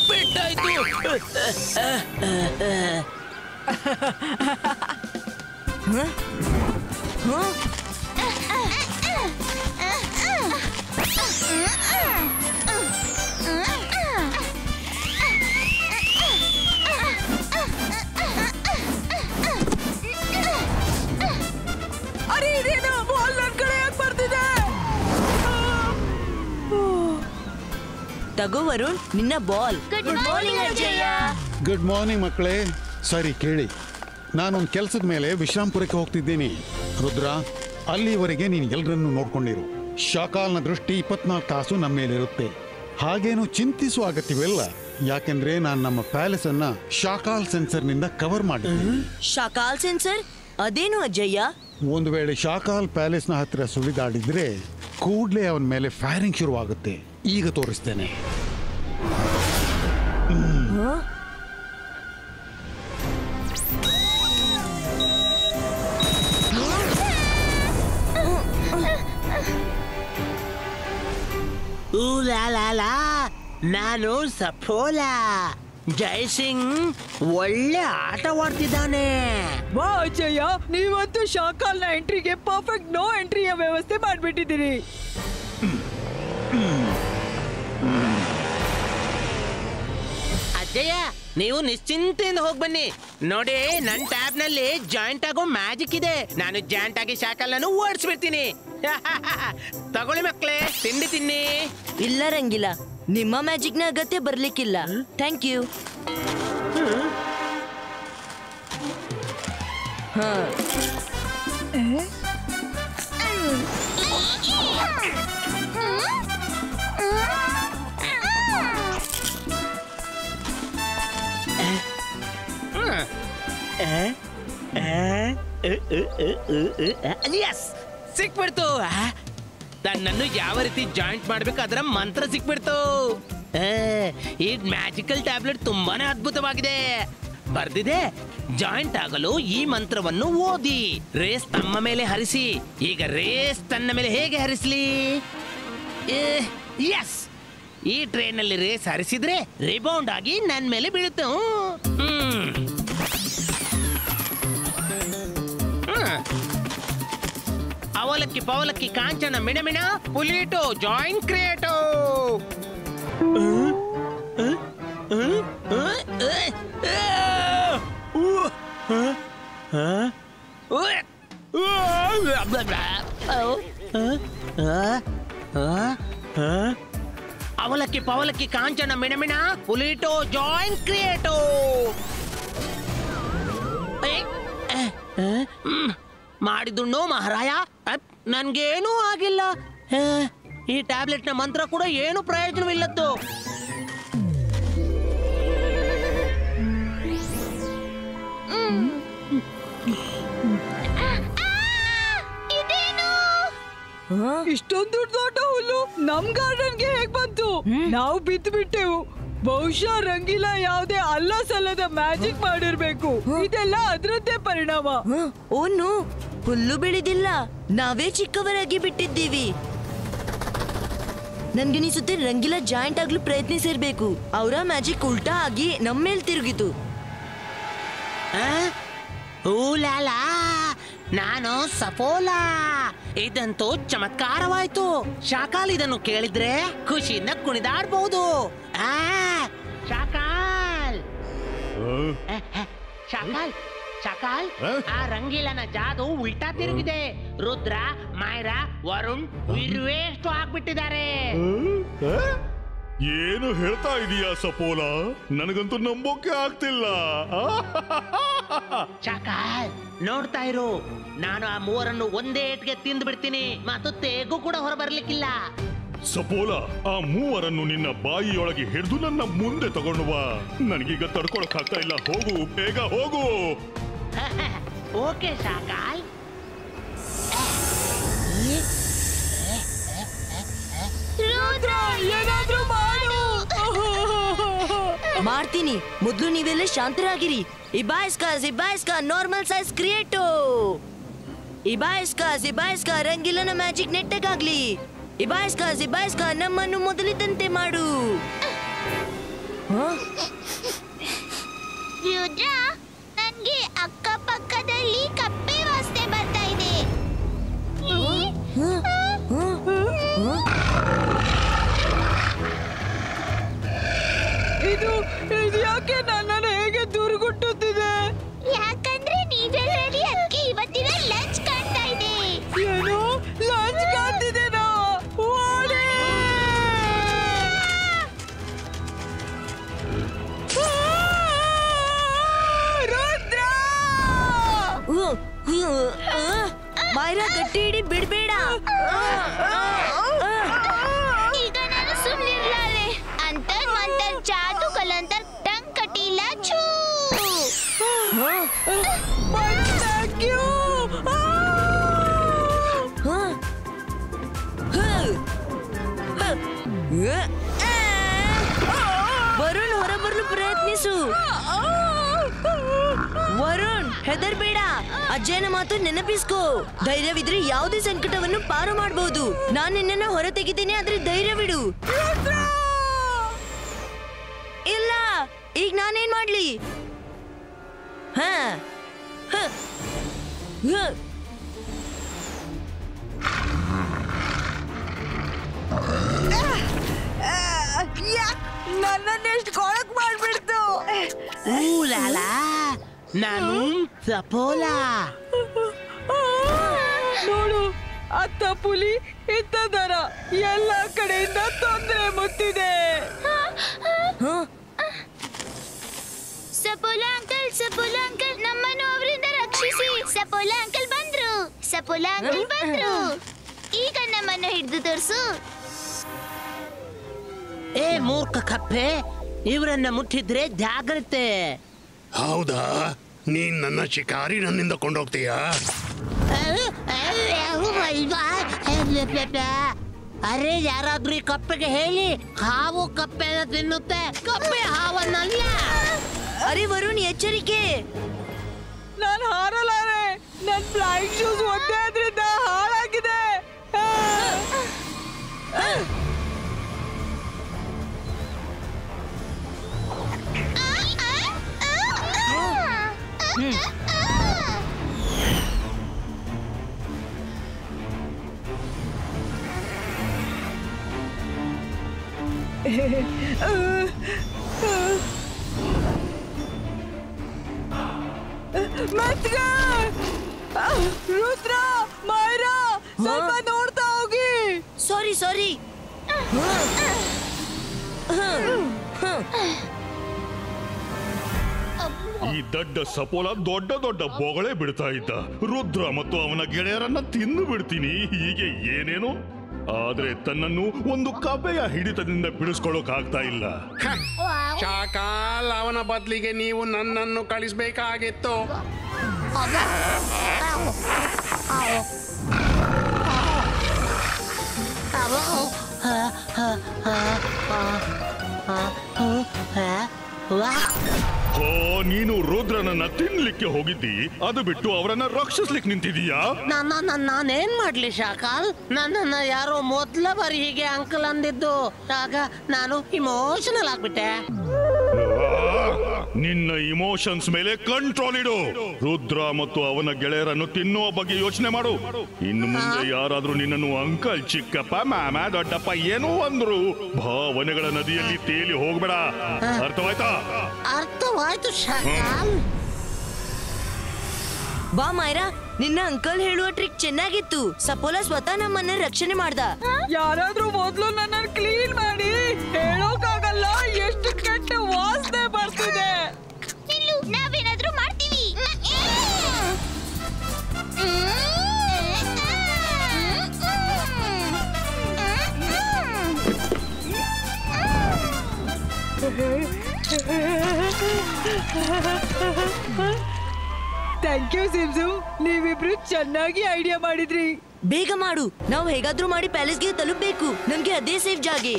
ಪೆಟ್ಟಾಯ್ತು. ಅರೆ ಇದೇನು ಬಾಲ್ ನನ್ನ ಕಡೆ ಯಾಕೆ ಬರ್ತಿದೆ? ತಗೋ ವರುಣ್, ನಿನ್ನ ಬಾಲ್. ಗುಡ್ ಮಾರ್ನಿಂಗ್ ಅಜಯ್ಯ. ಗುಡ್ ಮಾರ್ನಿಂಗ್ ಮಕ್ಕಳೇ. ಸರಿ ಕೇಳಿ, ನಾನೊಂದು ಕೆಲಸದ ಮೇಲೆ ವಿಶ್ರಾಂಪುರಕ್ಕೆ ಹೋಗ್ತಿದ್ದೀನಿ. ರುದ್ರ, ಅಲ್ಲಿವರೆಗೆ ನೀನು ಎಲ್ಲರನ್ನು ನೋಡ್ಕೊಂಡಿರು. ಶಾಕಾಲ್ನ ದೃಷ್ಟಿ 24 ತಾಸು ನಮ್ಮ ಮೇಲಿರುತ್ತೆ. ಹಾಗೇನು ಚಿಂತಿಸುವ ಅಗತ್ಯವಿಲ್ಲ, ಯಾಕೆಂದ್ರೆ ನಾನು ನಮ್ಮ ಪ್ಯಾಲೇಸ್ ಅನ್ನ ಶಾಕಾಲ್ ಸೆನ್ಸರ್ ನಿಂದ ಕವರ್ ಮಾಡಿದ್ದೀನಿ. ಶಾಕಾಲ್ ಸೆನ್ಸರ್ ಅದೇನು ಅಜ್ಜಯ್ಯ? ಒಂದು ವೇಳೆ ಶಾಕಾಲ್ ಪ್ಯಾಲೇಸ್ನ ಹತ್ತಿರ ಸುಳಿದಾಡಿದ್ರೆ ಕೂಡ್ಲೇ ಅವನ ಮೇಲೆ ಫೈರಿಂಗ್ ಶುರುವಾಗುತ್ತೆ. ಈಗ ತೋರಿಸ್ತೇನೆ. ನಾನು ಸಫೋಲಾ. ಜಯಸಿಂಗ್ ಒಳ್ಳೆ ಆಟವಾಡ್ತಿದ್ದಾನೆ. ವಾ ಅಜಯ್ಯ, ನೀವಂತೂ ಶಾಕಾಲ್ನ ಎಂಟ್ರಿಗೆ ಪರ್ಫೆಕ್ಟ್ ನೋ ಎಂಟ್ರಿಯ ವ್ಯವಸ್ಥೆ ಮಾಡ್ಬಿಟ್ಟಿದ್ದೀರಿ. ಅಜ್ಜಯ್ಯ, ನೀವು ನಿಶ್ಚಿಂತೆಯಿಂದ ಹೋಗಿ ಬನ್ನಿ. ನೋಡಿ, ನನ್ನ ಟ್ಯಾಬ್ ನಲ್ಲಿ ಜಾಯಿಂಟ್ ಆಗೋ ಮ್ಯಾಜಿಕ್ ಇದೆ. ನಾನು ಜಾಯಿಂಟ್ ಆಗಿ ಶಾಕಲ್ ಓಡಿಸ್ಬಿಡ್ತೀನಿ. ತಗೊಳ್ಳಿ ಮಕ್ಳೇ, ತಿಂಡಿ ತಿನ್ನಿ. ಇಲ್ಲ ರಂಗಿಲ್ಲ, ನಿಮ್ಮ ಮ್ಯಾಜಿಕ್ ನ ಅಗತ್ಯ ಬರ್ಲಿಕ್ಕಿಲ್ಲ. Thank you. ಸಿಕ್ಬಿಡ್ತು. ನನ್ನನ್ನು ಯಾವ ರೀತಿ ಜಾಯಿಂಟ್ ಮಾಡ್ಬೇಕು ಅದರ ಮಂತ್ರ ಸಿಕ್ಬಿಡ್ತು. ಈ ಮ್ಯಾಜಿಕಲ್ ಟ್ಯಾಬ್ಲೆಟ್ ತುಂಬಾನೇ ಅದ್ಭುತವಾಗಿದೆ. ಬರ್ದಿದೆ, ಜಾಯಿಂಟ್ ಆಗಲು ಈ ಮಂತ್ರವನ್ನು ಓದಿ. ರೇಸ್ ತಮ್ಮ ಮೇಲೆ ಹರಿಸಿ. ಈಗ ರೇಸ್ ತನ್ನ ಮೇಲೆ ಹೇಗೆ ಹರಿಸ್ಲಿ? ಎಸ್, ಈ ಟ್ರೈನ್ ನಲ್ಲಿ ರೇಸ್ ಹರಿಸಿದ್ರೆ ರಿಬೌಂಡ್ ಆಗಿ ನನ್ನ ಮೇಲೆ ಬೀಳುತ್ತೆ. ಅವಲಕ್ಕಿ ಪವಲಕ್ಕಿ ಕಾಂಚನ ಮಿಣಮಿಣ ಪುಲೀಟೋ ಜಾಯಿಂಟ್ ಕ್ರಿಯೇಟೋ. ಅವಲಕ್ಕಿ ಪವಲಕ್ಕಿ ಕಾಂಚನ ಮಿಣಮಿಣ ಪುಲೀಟೋ ಜಾಯಿಂಟ್ ಕ್ರಿಯೇಟೋ. ಮಾಡಿದುಣ್ಣು ಮಹಾರಾಯ, ನನ್ಗೇನೂ ಆಗಿಲ್ಲ. ಈ ಟ್ಯಾಬ್ಲೆಟ್ ನ ಮಂತ್ರ ಕೂಡ ಏನು ಪ್ರಯೋಜನವಿಲ್ಲದ್ದು. ಇಷ್ಟೊಂದು ದೊಡ್ಡ ಹುಲ್ಲು ನಮ್ ಗಾರ್ಡನ್ಗೆ ಹೇಗ್ ಬಂತು? ನಾವು ಬಿದ್ದು ಬಿಟ್ಟೆವು. ಬಹುಶಃ ರಂಗಿಲ್ಲ ಯಾವುದೇ ಅಲ್ಲ ಸಲ್ಲದ ಮ್ಯಾಜಿಕ್ ಮಾಡಿರ್ಬೇಕು. ಇದೆಲ್ಲ ಅದ್ರದ್ದೇ ಪರಿಣಾಮ. ಓನು, ಹುಲ್ಲು ಬೆಳೆದಿಲ್ಲ, ನಾವೇ ಚಿಕ್ಕವರಾಗಿ ಬಿಟ್ಟಿದ್ದೀವಿ. ನನ್ಗನಿಸುತ್ತೆ ರಂಗಿಲ್ಲ ಜಾಯಿಂಟ್ ಆಗ್ಲು ಪ್ರಯತ್ನಿಸಿರ್ಬೇಕು. ಅವರ ಮ್ಯಾಜಿಕ್ ಉಲ್ಟಾ ಆಗಿ ನಮ್ಮೇಲ್ ತಿರುಗಿತು. ಊಲಾಲಾ, ನಾನು ಸಫೋಲಾ. ಇದಂತೂ ಚಮತ್ಕಾರವಾಯ್ತು. ಶಾಕಾಲ್ ಇದನ್ನು ಕೇಳಿದ್ರೆ ಖುಷಿಯಿಂದ ಕುಣಿದಾಡ್ಬಹುದು. ಶಾಕಾಲ್ ಶಾಕಾಲ್ ಶಾಕಾಲ್, ಆ ರಂಗೀಲನ ಜಾದು ಉಲ್ಟಾ ತಿರುಗಿದೆ. ರುದ್ರ, ಮಾಯರಾ, ವರುಣ್ ಇರುವೆಷ್ಟು ಆಗ್ಬಿಟ್ಟಿದ್ದಾರೆ. ಏನು ಹೇಳ್ತಾ ಇದೀಯಾ ಸಪೋಲಾ? ನನಗಂತೂ ನಂಬೋಕೆ ಆಗ್ತಿಲ್ಲ. ಶಾಕಾಲ್, ನೋಡ್ತಾ ಇರು, ನಾನು ಆ ಮೂವರನ್ನು ಒಂದೇ ಏಟ್ಗೆ ತಿಂದು ಬಿಡ್ತೀನಿ ಮತ್ತು ತೇಗು ಕೂಡ ಹೊರ ಬರ್ಲಿಕ್ಕಿಲ್ಲ. ಸಪೋಲಾ, ಆ ಮೂವರನ್ನು ನಿನ್ನ ಬಾಯಿಯೊಳಗೆ ಹಿಡಿದು ನನ್ನ ಮುಂದೆ ತಗೊಂಡು ಬಾ. ನನಗೀಗ ತಡ್ಕೊಳಕ್ ಆಗ್ತಾ ಇಲ್ಲ. ಹೋಗು, ಬೇಗ ಹೋಗು. ಓಕೆ ಶಾಕಾಲ್. ಏನಾದ್ರೂ ಮಾಡು. ಮಾಡ್ತೀನಿ, ಮೊದ್ಲು ನೀವೆಲ್ಲ ಶಾಂತರಾಗಿರಿ. ಇಬಾಯಿಸ್ಕಾ ನಾರ್ಮಲ್ ಸೈಜ್ ಕ್ರಿಯೇಟೋ. ಇಬಾಯಿಸ್ಕಾ ರಂಗಿಲ್ಲನ ಮ್ಯಾಜಿಕ್ ನೆಟ್ಟಗಾಗ್ಲಿ. ಇಬಾಯ್ಸ್ಕಾ ನಮ್ಮನ್ನು ಮೊದಲಿದ್ದಂತೆ ಮಾಡು. ರುದ್ರ, ನನ್ಗೆ ಅಕ್ಕಪಕ್ಕದಲ್ಲಿ ಕಪ್ಪೆ ವಾಸನೆ ಬರ್ತಾ ಇದೆ. ಇದು ಯಾಕೆ ನನ್ನನ್ನು ಹೇಗೆ ದುರ್ಗುಟ್ಟುತ್ತಿದೆ? ಯಾಕಂದ್ರೆ ನೀರಲ್ಲಿ ಅದಕ್ಕೆ ಇವತ್ತಿನ ಲಂಚ್ ಕಾಣ್ತಾ ಇದೆ. ಏನು ಲಂಚ್ ಕಾಣ್ತಿದ್ದೇನಾ? ಮೈರಾ, ಗಟ್ಟಿ ಹಿಡಿ, ಬಿಡ್ಬೇಡ. ಈಗ ನಾನು ಸುಮ್ಮನಿರ್ಲಾರೆ. ಅಂತರ್ ಮಂತರ್ ಜಾದು ಕಲಂತರ್ ಟಂಗ್ ಕಟೀಲ ಛೂ. ವರುಣ್, ಹೊರಬರಲು ಪ್ರಯತ್ನಿಸು. ವರುಣ್, ಹೆದರ್ಬೇಡ. ಅಜ್ಜನ ಮಾತು ನೆನಪಿಸ್ಕೋ. ಧೈರ್ಯವಿದ್ರೆ ಯಾವುದೇ ಸಂಕಟವನ್ನು ಪಾರು ಮಾಡಬಹುದು. ನಾನು ನಿನ್ನನ್ನು ಹೊರ ತೆಗಿತೀನಿ, ಆದ್ರೆ ಧೈರ್ಯವಿಡು. ಇಲ್ಲ, ಈಗ ನಾನೇನ್ ಮಾಡ್ಲಿ? ಹ ನನ್ನನ್ನೆಷ್ಟು ಕೊಳಕ್ ಮಾಡ್ಬಿಡ್ತು. ಲಾಲಾ, ನಾನು ಸಪೋಲಾ. ನೋಡು, ಅತ್ತ ಪುಲಿ ಇತ್ತ ದರ, ಎಲ್ಲ ಕಡೆಯಿಂದ ತೊಂದರೆ ಮುತ್ತಿದೆ. ಸಪೋಲಾ ಅಂಕಲ್, ನಮ್ಮನ್ನು ಅವರಿಂದ ರಕ್ಷಿಸಿ. ಸಪೋಲಾ ಅಂಕಲ್ ಬಂದ್ರು. ಈಗ ನಮ್ಮನ್ನು ಹಿಡಿದು ತೋರಿಸು. ಏ ಮೂರ್ಖ ಕಪ್ಪೆ, ಇವರನ್ನ ಮುಟ್ಟಿದ್ರೆ ಜಾಗ್ರತೆ. ಹೌದಾ? ನೀನ್ ನನ್ನ ಶಿಕಾರಿ ನನ್ನಿಂದ ಕೊಂಡೋಗ್ತೀಯಾ? ಅರೆ, ಯಾರಾದ್ರೂ ಈ ಕಪ್ಪೆಗೆ ಹೇಳಿ, ಹಾವು ಕಪ್ಪೆನ ತಿನ್ನುತ್ತೆ, ಕಪ್ಪೆ ಹಾವನ್ನಲ್ಲ. ಅರೆ ವರುಣ್, ಎಚ್ಚರಿಕೆ. ನಾನು ಹಾರಲಾರೆ. ನನ್ ಫ್ಲೈಯಿಂಗ್ ಶೂಸ್ ಒಂದೇ ಆದ್ರಿಂದ ಹಾಳಾಗಿದೆ. ರುದ್ರ, ಮೈರಾ, ಸ್ವಲ್ಪ ನೋಡ್ತಾ ಹೋಗಿ. ಸಾರಿ. ಈ ದಡ್ಡ ಸಪೋಲ ದೊಡ್ಡ ದೊಡ್ಡ ಬೊಗಳೆ ಬಿಡ್ತಾ ಇದ್ದ. ರುದ್ರ ಮತ್ತು ಅವನ ಗೆಳೆಯರನ್ನ ತಿಂದು ಬಿಡ್ತೀನಿ ಹೀಗೆ ಏನೇನೋ. ಆದ್ರೆ ತನ್ನನ್ನು ಒಂದು ಕಪ್ಪೆಯ ಹಿಡಿತದಿಂದ ಬಿಡಿಸ್ಕೊಳ್ಳೋಕ್ ಆಗ್ತಾ ಇಲ್ಲ. ಶಾಕಾಲ್, ಅವನ ಬದಲಿಗೆ ನೀವು ನನ್ನನ್ನು ಕಳಿಸ್ಬೇಕಾಗಿತ್ತು. ಹೋ, ನೀನು ರುದ್ರನನ್ನ ತಿನ್ಲಿಕ್ಕೆ ಹೋಗಿದ್ದಿ, ಅದು ಬಿಟ್ಟು ಅವರನ್ನ ರಕ್ಷಿಸ್ಲಿಕ್ಕೆ ನಿಂತಿದೀಯಾ? ನಾನೇನ್ ಮಾಡ್ಲಿ ಶಾಕಾಲ್? ನನ್ನನ್ನ ಯಾರೋ ಮೊದ್ಲ ಬಾರಿ ಹೀಗೆ ಅಂಕಲ್ ಅಂದಿದ್ದು, ಆಗ ನಾನು ಇಮೋಷನಲ್ ಆಗ್ಬಿಟ್ಟೆ. ನಿನ್ನ ಇಮೋಷನ್ಸ್ ಮೇಲೆ ಕಂಟ್ರೋಲ್ ಇಡು. ರುದ್ರ ಮತ್ತು ಅವನ ಗೆಳೆಯರನ್ನು ತಿನ್ನುವ ಬಗ್ಗೆ ಯೋಚನೆ ಮಾಡು. ಇನ್ನು ಮುಂದೆ ಯಾರಾದ್ರೂ ನಿನ್ನನ್ನು ಅಂಕಲ್, ಚಿಕ್ಕಪ್ಪ, ಮಾಮ, ದೊಡ್ಡಪ್ಪ ಏನೋ ಅಂದ್ರು, ಭಾವನೆಗಳ ನದಿಯಲ್ಲಿ ತೇಲಿ ಹೋಗ್ಬೇಡ. ಅರ್ಥವಾಯ್ತಾ? ಅರ್ಥವಾಯ್ತು ಶಾಕಾಲ್. ಬಾ ಮೈರಾ, ನಿನ್ನ ಅಂಕಲ್ ಹೇಳುವ ಟ್ರಿಕ್ ಚೆನ್ನಾಗಿತ್ತು. ಸಪೋಲಾ ಸ್ವತಃ ನಮ್ಮನ್ನ ರಕ್ಷಣೆ ಮಾಡ್ದ. ಯಾರಾದ್ರೂ ಮೊದ್ಲು ನನ್ನ ಕ್ಲೀನ್ ಮಾಡಿ. ಹೇಳೋಕ್ಕಾಗಲ್ಲ, ಎಷ್ಟು ಕೆಟ್ಟ ವಾಸನೆ ಬರ್ತಿದೆ. ನಿಲ್ಲು, ನಾವೇನಾದ್ರೂ ಮಾಡ್ತೀವಿ. ಥ್ಯಾಂಕ್ ಯು ಸಿಮ್ಸು, ನೀವಿಬ್ರು ಚೆನ್ನಾಗಿ ಐಡಿಯಾ ಮಾಡಿದ್ರಿ. ಬೇಗ ಮಾಡು, ನಾವು ಹೇಗಾದ್ರೂ ಮಾಡಿ ಪ್ಯಾಲೇಸ್ಗೆ ತಲುಪಬೇಕು. ನಮ್ಗೆ ಅದೇ ಸೇಫ್ ಜಾಗೆ.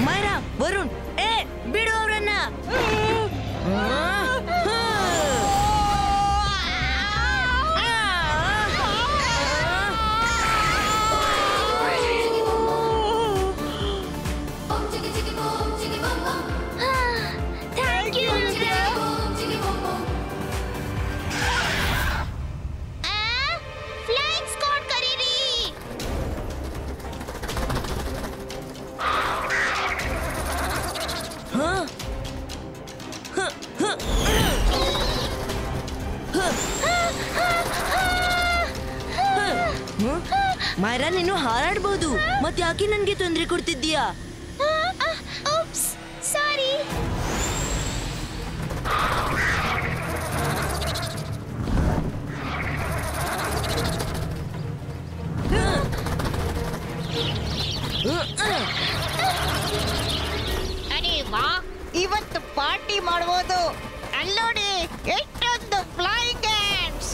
ಮೈರಾ, ವರುಣ್, ಬಿಡು ಅವರನ್ನ. ಮೈರಾ ನೀನು ಹಾರಾಡ್ಬೋದು. ಮತ್ ಯಾಕೆ ನನ್ಗೆ ತೊಂದ್ರೆ ಕೊಡ್ತಿದ್ದೀಯಾ? ಸಾರಿ. ಅರೆ ವಾ, ಇವತ್ತು ಪಾರ್ಟಿ ಮಾಡಬಹುದು. ಅಲ್ಲೋಡಿ ಎಷ್ಟೊಂದು ಫ್ಲೈಯಿಂಗ್ ಗೇಮ್ಸ್.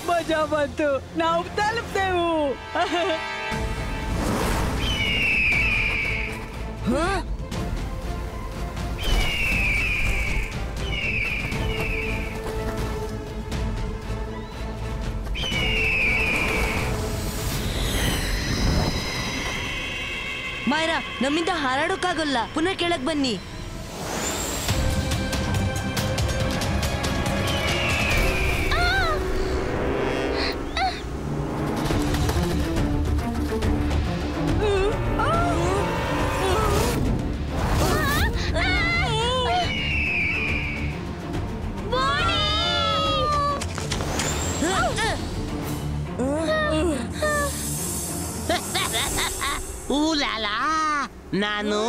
ಮಜಾ ಬಂತು, ನಾವು ತಲುಪ್ತೇವು. ಮೈರಾ, ನಮ್ಮಿಂದ ಹಾರಾಡೋಕ್ಕಾಗಲ್ಲ. ಪುನಃ ಕೆಳಗ್ ಬನ್ನಿ. ಊಲಾಲಾ, ನಾನು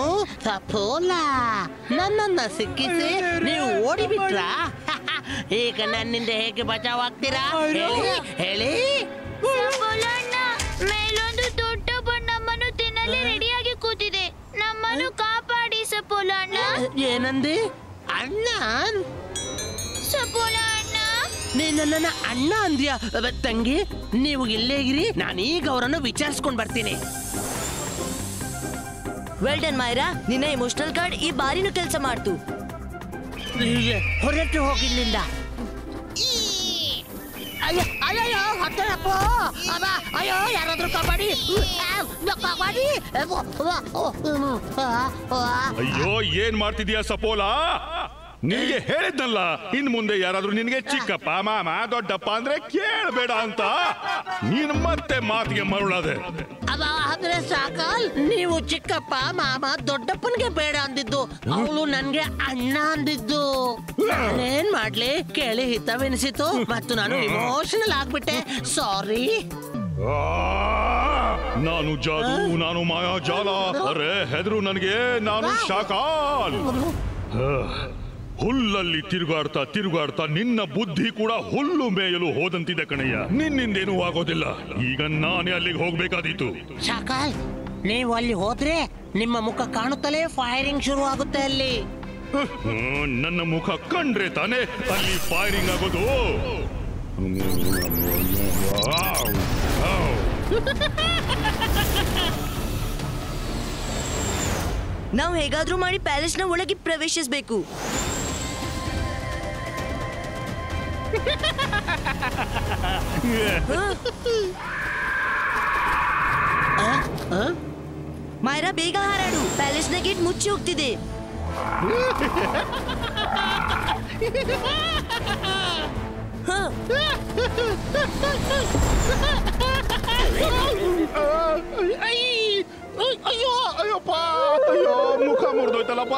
ಸಫೋಲ. ನನ್ನನ್ನ ಸಿಕ್ಕಿಸಿ ನೀವು ಓಡಿಬಿಟ್ರಾ? ಈಗ ನನ್ನಿಂದ ಹೇಗೆ ಬಚಾವಾಗ್ತೀರಾ ಹೇಳಿ. ಮೇಲೊಂದು ದೊಡ್ಡ ನಮ್ಮನ್ನು ತಿನ್ನಲು ರೆಡಿಯಾಗಿ ಕೂತಿದೆ. ನಮ್ಮನ್ನು ಕಾಪಾಡಿ ಸಪೋಲಣ್ಣ. ಏನಂದಿ? ಅಣ್ಣ? ಸಪೋಲ ಅಣ್ಣ, ನೀನು ನನ್ನ ಅಣ್ಣ ಅಂದ್ಯಾ? ತಂಗಿ, ನೀವು ಇಲ್ಲೇ ಇರಿ, ನಾನೀಗ ಅವರನ್ನು ವಿಚಾರಿಸ್ಕೊಂಡ್ ಬರ್ತೀನಿ. ವೆಲ್ ಡನ್ ಮೈರಾ, ನಿನ್ನ ಎಮೋಷನಲ್ ಕಾರ್ಡ್ ಈ ಬಾರಿನೂ ಕೆಲಸ ಮಾಡ್ತು. ಹೊರಟು ಹೋಗಿಲ್ಲಿಂದ. ಅಯ್ಯೋ ಅಯ್ಯೋ, ಹತ್ತರಪ್ಪ. ಅಯ್ಯೋ, ಯಾರಾದ್ರೂ ಕಾಪಾಡಿ. ಅಯ್ಯೋ, ಏನ್ ಮಾಡ್ತಿದ್ಯಾ ಸಪೋಲಾ? ನಿನ್ಗೆ ಹೇಳಿದ್ನಲ್ಲ, ಇನ್ ಮುಂದೆ ಯಾರಾದ್ರೂ ನಿನ್ಗೆ ಚಿಕ್ಕಪ್ಪ, ಮಾಮ, ದೊಡ್ಡಪ್ಪ ಅಂದ್ರೆ ಕೇಳಬೇಡ ಅಂತ. ನೀನ್ ಮತ್ತೆ ಮಾತಿಗೆ ಮರುಳಾದೆ. ಆದ್ರೆ ಸಾಕಲ್, ನೀವು ಚಿಕ್ಕಪ್ಪ, ಮಾಮ, ದೊಡ್ಡಪ್ಪನ್ಗೆ ಬೇಡ ಅಂದಿದ್ದು, ಅವಳು ನನ್ಗೆ ಅಣ್ಣ ಅಂದಿದ್ದು. ನಾನೇನ್ ಮಾಡ್ಲಿ? ಕೇಳಿ ಹಿತವೆನಿಸಿತು ಮತ್ತು ನಾನು ಇಮೋಷನಲ್ ಆಗ್ಬಿಟ್ಟೆ. ಸಾರಿ. ನಾನು ಜಾದು, ನಾನು ಮಾಯಾಜಾಲ. ಅರೆ ಹೆದ್ರು ನನಗೆ, ನಾನು ಶಾಕಾಲ್. ಹುಲ್ಲಲ್ಲಿ ತಿರುಗಾಡ್ತಾ ನಿನ್ನ ಬುದ್ಧಿ ಕೂಡ ಹುಲ್ಲು ಮೇಯಲು ಹೋದಂತಿದೆ ಕಣಯ್ಯ. ನಿನ್ನಿಂದೇನೂ ಆಗೋದಿಲ್ಲ. ಈಗ ನಾನೇ ಅಲ್ಲಿಗೆ ಹೋಗ್ಬೇಕಾದೀತು. ಶಾಕಾಲ್, ನೀವು ಅಲ್ಲಿ ಹೋದ್ರೆ ನಿಮ್ಮ ಮುಖ ಕಾಣುತ್ತಲೇ ಫೈರಿಂಗ್ ಶುರು ಆಗುತ್ತೆ ಅಲ್ಲಿ. ನನ್ನ ಮುಖ ಕಂಡ್ರೆ ತಾನೇ ಅಲ್ಲಿ ಫೈರಿಂಗ್ ಆಗೋದು. ನಾವು ಹೇಗಾದ್ರೂ ಮಾಡಿ ಪ್ಯಾಲೇಸ್ನ ಒಳಗೆ ಪ್ರವೇಶಿಸಬೇಕು. ಮೈರಾ, ಬೇಗ ಹಾರಾಡು. ಪ್ಯಾಲೇಸ್ನ ಗೇಟ್ ಮುಚ್ಚಿ ಹೋಗ್ತಿದೆ. ಅಯ್ಯೋ ಅಯ್ಯಪ್ಪ, ಅಯ್ಯೋ ಮುಖ ಮುರಿದೋಯ್ತಲ್ಲಪ್ಪ.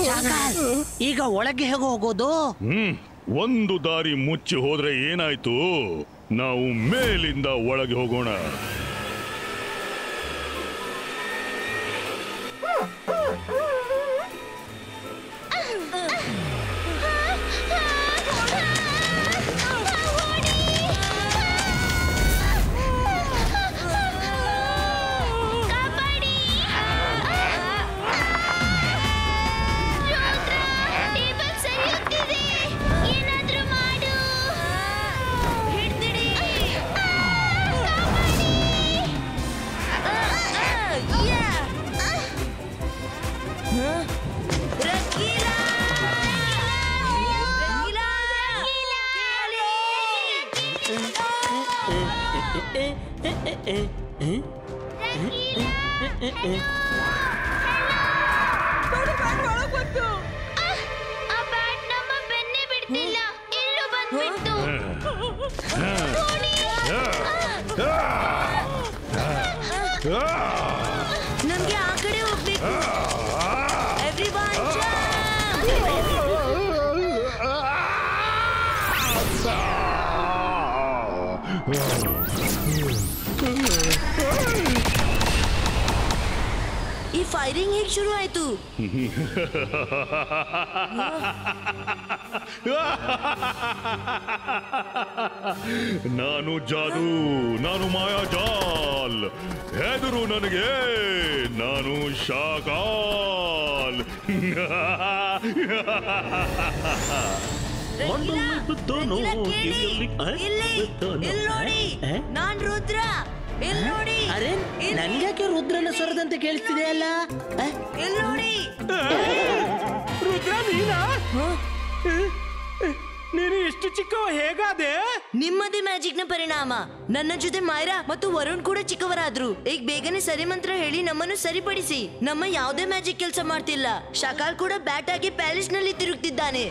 ಶಾಕಾಲ್, ಈಗ ಒಳಗೆ ಹೇಗೆ ಹೋಗೋದು? ಒಂದು ದಾರಿ ಮುಚ್ಚಿ ಹೋದ್ರೆ ಏನಾಯ್ತು? ನಾವು ಮೇಲಿಂದ ಒಳಗೆ ಹೋಗೋಣ. ಆ ಬ್ಯಾಟ್ ನಮ್ಮ ಬೆನ್ನೆ ಬಿಡ್ತಿಲ್ಲ. ಇಲ್ಲೂ ಬಂದ್ಬಿಟ್ಟು. ನಮ್ಗೆ ಆ ಕಡೆ ಹೋಗ್ಬೇಕು. Everyone jump! ಈ ಫೈರಿಂಗ್ ಹೇಗ್ ಶುರು ಆಯ್ತು? ನಾನು ಜಾದು, ನಾನು ಮಾಯಾಜಾಲ್, ಹೆದರು ನನಗೆ, ನಾನು ಶಾಕಾಲ್. ನಾನ್ ರುದ್ರ. ಇಲ್ಲಿ ನೋಡಿ. ಅರೆ ನನ್ಗ್ಯಾಕೆ ರುದ್ರನ ಸ್ವರದಂತೆ ಕೇಳಿಸ್ತಿದೆ ಅಲ್ಲ? ಇಲ್ಲಿ ನೋಡಿ. ರುದ್ರ ನೀನಾ? ನೀನು ಇಷ್ಟು ಚಿಕ್ಕವ ಹೇಗಾದೆ? ನಿಮ್ಮದೇ ಮ್ಯಾಜಿಕ್ ನ ಪರಿಣಾಮ. ನನ್ನ ಜೊತೆ ಮಾಯರಾ ಮತ್ತು ವರುಣ್ ಕೂಡ ಚಿಕ್ಕವರಾದ್ರು. ಈಗ ಬೇಗನೆ ಸರಿ ಮಂತ್ರ ಹೇಳಿ ನಮ್ಮನ್ನು ಸರಿಪಡಿಸಿ. ನಮ್ಮ ಯಾವುದೇ ಮ್ಯಾಜಿಕ್ ಕೆಲಸ ಮಾಡ್ತಿಲ್ಲ. ಶಕಾಲ್ ಕೂಡ ಬ್ಯಾಟ್ ಆಗಿ ಪ್ಯಾಲೇಸ್ ನಲ್ಲಿ ತಿರುಗ್ತಿದ್ದಾನೆ.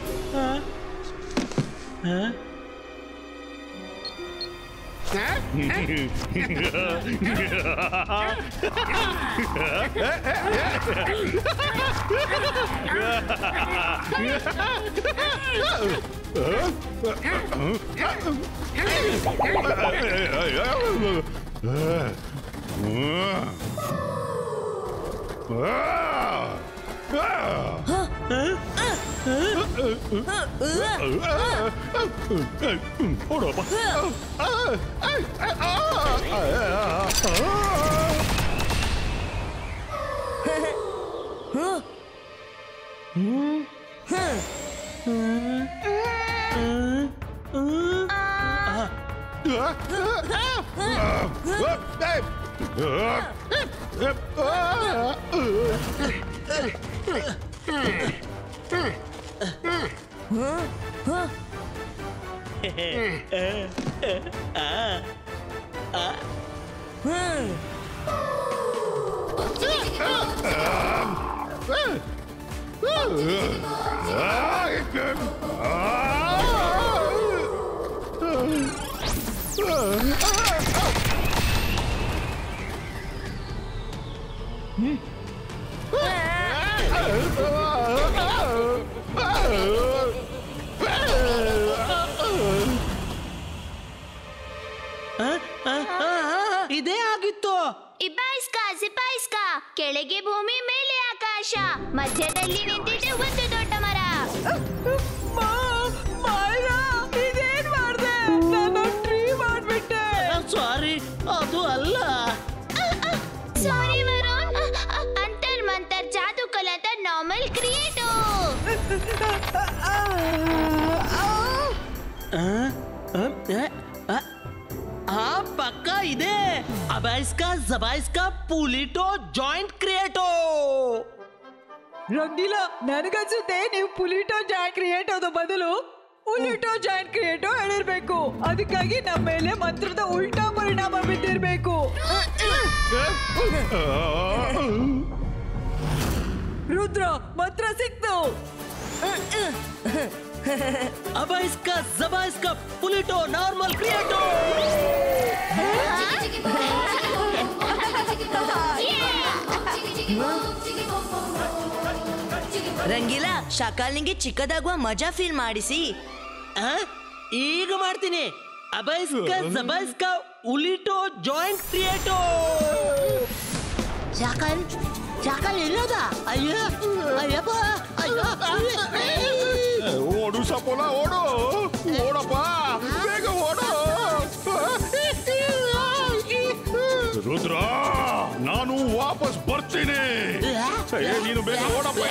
ಇದೇ ಆಗಿತ್ತು. ಇಬಾಯಿಸ್ಕ ಜಿಬಾಯಿಸ್ಕ, ಕೆಳಗೆ ಭೂಮಿ ಮೇಲೆ ಆಕಾಶ, ಮಧ್ಯದಲ್ಲಿ ನಿಂತಿದೆ ಒಂದು ದೊಡ್ಡ ಮರ. ಇದೇನ್ ಮಾಡ್ದೆ? ನಾನು ಟ್ರೀ ಮಾಡ್ಬಿಟ್ಟೆ. ಸಾರಿ, ಅದು ಅಲ್ಲ. ಸಾರಿ ವರುಣ್. ಅಂತರ್ ಮಂತರ್ ಜಾದೂ ಕಲಂತ ನಾರ್ಮಲ್ ಕ್ರಿಯೇಟೋ. ಪಕ್ಕ ಇದೆ. ಅಬಾಯಿಸ್ಕಾ ಜಬಾಯಿಸ್ಕಾ ಪುಲಿಟೋ ಜಾಯಿಂಟ್ ಕ್ರಿಯೇಟೋ. ರಂಗಿಲ್ಲ, ನನಗನ್ಸುತ್ತೆ ನೀವು ಪುಲಿಟೋ ಜಾಯಿಂಟ್ ಕ್ರಿಯೇಟೋದ ಬದಲು ಉಲಿಟೋ ಜಾಯಿಂಟ್ ಕ್ರಿಯೇಟೋ ಹೇಳಿರ್ಬೇಕು. ಅದಕ್ಕಾಗಿ ನಮ್ಮ ಮೇಲೆ ಮಂತ್ರದ ಉಲ್ಟಾ ಪರಿಣಾಮ ಬಿದ್ದಿರ್ಬೇಕು. ರುದ್ರ, ಮಂತ್ರ ಸಿಕ್ತು. ಅಬಾಯಿಸ್ಕಾ ಜಬಾಯಿಸ್ಕಾ ಪುಲಿಟೋ ನಾರ್ಮಲ್ ಕ್ರಿಯೇಟೋ. ರಂಗಿಲ್ಲ, ಶಕಾಲ್ನಿಗೆ ಚಿಕ್ಕದಾಗುವ ಮಜಾ ಫೀಲ್ ಮಾಡಿಸಿ. ಈಗ ಮಾಡ್ತೀನಿ. ಅಬಾಯಿಸ್ಕಾ ಜಬಾಯಿಸ್ಕಾ ಉಲಿಟೋ ಜಾಯಿಂಟ್ ಕ್ರಿಯೇಟೋ. ಶಾಕಲ್ ಎಲ್ಲೋದ? ಅಯ್ಯೋ ಅಯ್ಯಪ್ಪ, ಅಯ್ಯೋ. ಓಡು ಸಪೋಲ, ಓಡು, ಓಡಪ್ಪ, ಬೇಗ ಓಡು. ರುದ್ರ, ನಾನು ವಾಪಸ್ ಬರ್ತೀನಿ. ನೀನು ಬೇಗ ಓಡಪ್ಪ.